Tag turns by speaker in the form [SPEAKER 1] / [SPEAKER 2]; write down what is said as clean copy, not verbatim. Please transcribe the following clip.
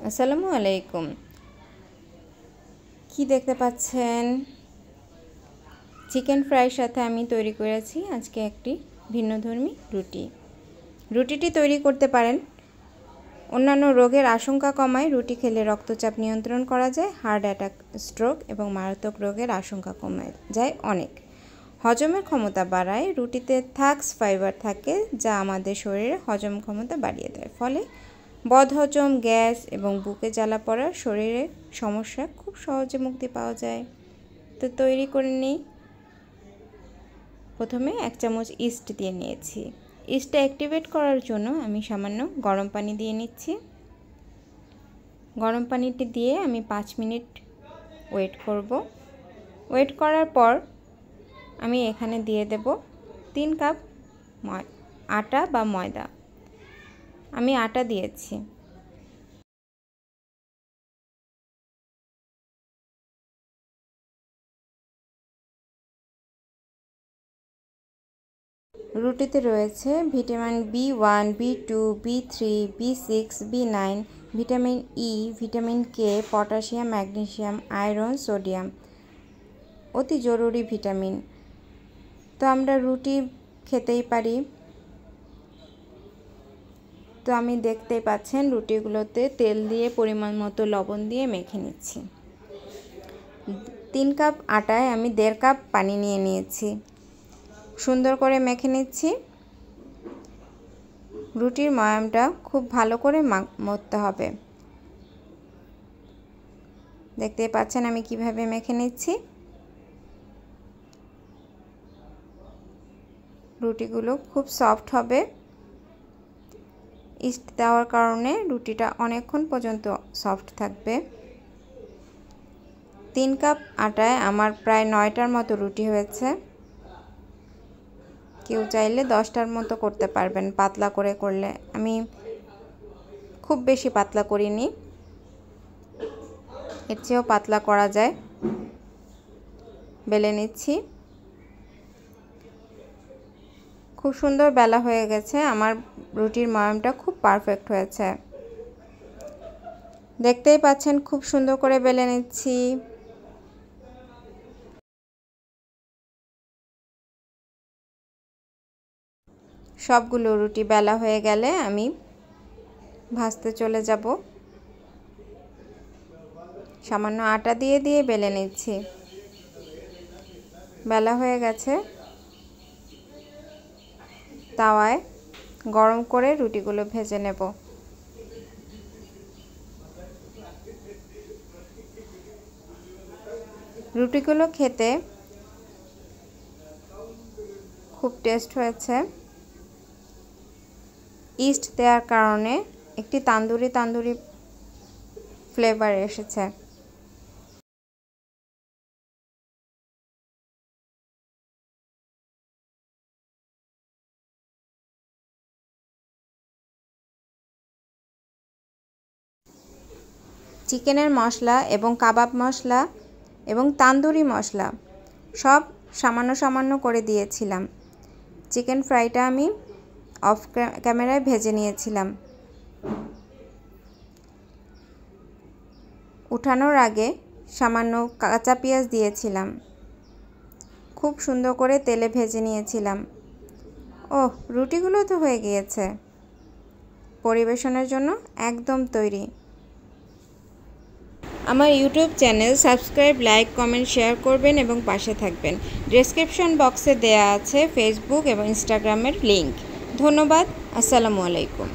[SPEAKER 1] আসসালামু আলাইকুম। কি দেখতে পাচ্ছেন, চিকেন ফ্রাইয়ের সাথে আমি তৈরি করেছি আজকে একটি ভিন্নধর্মী রুটি। রুটিটি তৈরি করতে পারেন, অন্যান্য রোগের আশঙ্কা কমায়। রুটি খেলে রক্তচাপ নিয়ন্ত্রণ করা যায়, হার্ট অ্যাটাক, স্ট্রোক এবং মারাত্মক রোগের আশঙ্কা কমে যায় অনেক। হজমের ক্ষমতা বাড়ায়। রুটিতে ফাইবার থাকে যা আমাদের শরীরে হজম ক্ষমতা বাড়িয়ে দেয়, ফলে বদহজম, গ্যাস এবং বুকে জ্বালা পড়ার শরীরের সমস্যা খুব সহজে মুক্তি পাওয়া যায়। তো তৈরি করে নিই। প্রথমে 1 চামচ ইস্ট দিয়ে নিয়েছি। ইস্টটা অ্যাক্টিভেট করার জন্য আমি সামান্য গরম পানি দিয়ে নিচ্ছি। গরম পানিটি দিয়ে আমি 5 মিনিট ওয়েট করব। ওয়েট করার পর আমি এখানে দিয়ে দেব 3 কাপ আটা বা ময়দা। আমি আটা দিয়েছি। রুটিতে রয়েছে vitamin B1, B2, B3, B6, B9, vitamin E, vitamin K, potassium, magnesium, iron, sodium, অতি জরুরি ভিটামিন। তো আমরা রুটি খেতেই পারি। তো আমি দেখতেই পাচ্ছেন রুটিগুলোতে তেল দিয়ে পরিমাণ মতো লবণ দিয়ে মেখে নিচ্ছি। 3 কাপ আটায় আমি 1.5 কাপ পানি নিয়ে নিয়েছি। সুন্দর করে মেখে নিচ্ছি। রুটির ময়ামটা খুব ভালো করে মথতে হবে। দেখতেই পাচ্ছেন আমি কিভাবে মেখে নিচ্ছি। রুটিগুলো খুব সফট হবে। ইস্ট দেওয়ার কারণে রুটিটা অনেকক্ষণ পর্যন্ত সফট থাকবে। 3 কাপ আটায় আমার প্রায় 9টার মতো রুটি হয়েছে। কেউ চাইলে 10টার মতো করতে পারবেন পাতলা করে করলে। আমি খুব বেশি পাতলা করিনি, এর চেয়েও পাতলা করা যায়। বেলে নিচ্ছি। খুব সুন্দর বেলা হয়ে গেছে। আমার রুটির ময়ামটা খুব পারফেক্ট হয়েছে। দেখতেই পাচ্ছেন খুব সুন্দর করে বেলে নিচ্ছি। সবগুলো রুটি বেলা হয়ে গেলে আমি ভাজতে চলে যাব। সামান্য আটা দিয়ে দিয়ে বেলে নিচ্ছি। বেলা হয়ে গেছে। তাওয়ায় গরম করে রুটিগুলো ভেজে নেব। রুটিগুলো খেতে খুব টেস্ট হয়েছে। ইস্ট দেওয়ার কারণে একটি তান্দুরি ফ্লেভার এসেছে। চিকেনের মশলা এবং কাবাব মশলা এবং তান্দুরি মশলা সব সামান্য সামান্য করে দিয়েছিলাম। চিকেন ফ্রাইটা আমি অফ ক্যামেরায় ভেজে নিয়েছিলাম। উঠানোর আগে সামান্য কাঁচা পেঁয়াজ দিয়েছিলাম। খুব সুন্দর করে তেলে ভেজে নিয়েছিলাম। রুটিগুলো তো হয়ে গিয়েছে। পরিবেশনের জন্য একদম তৈরি। আমার YouTube channel subscribe, like, comment, share করবেন এবং পাশে থাকবেন। ডেসক্রিপশন বক্সে দেয়া আছে ফেসবুক এবং ইনস্টাগ্রামের লিংক। ধন্যবাদ। আসসালামু আলাইকুম।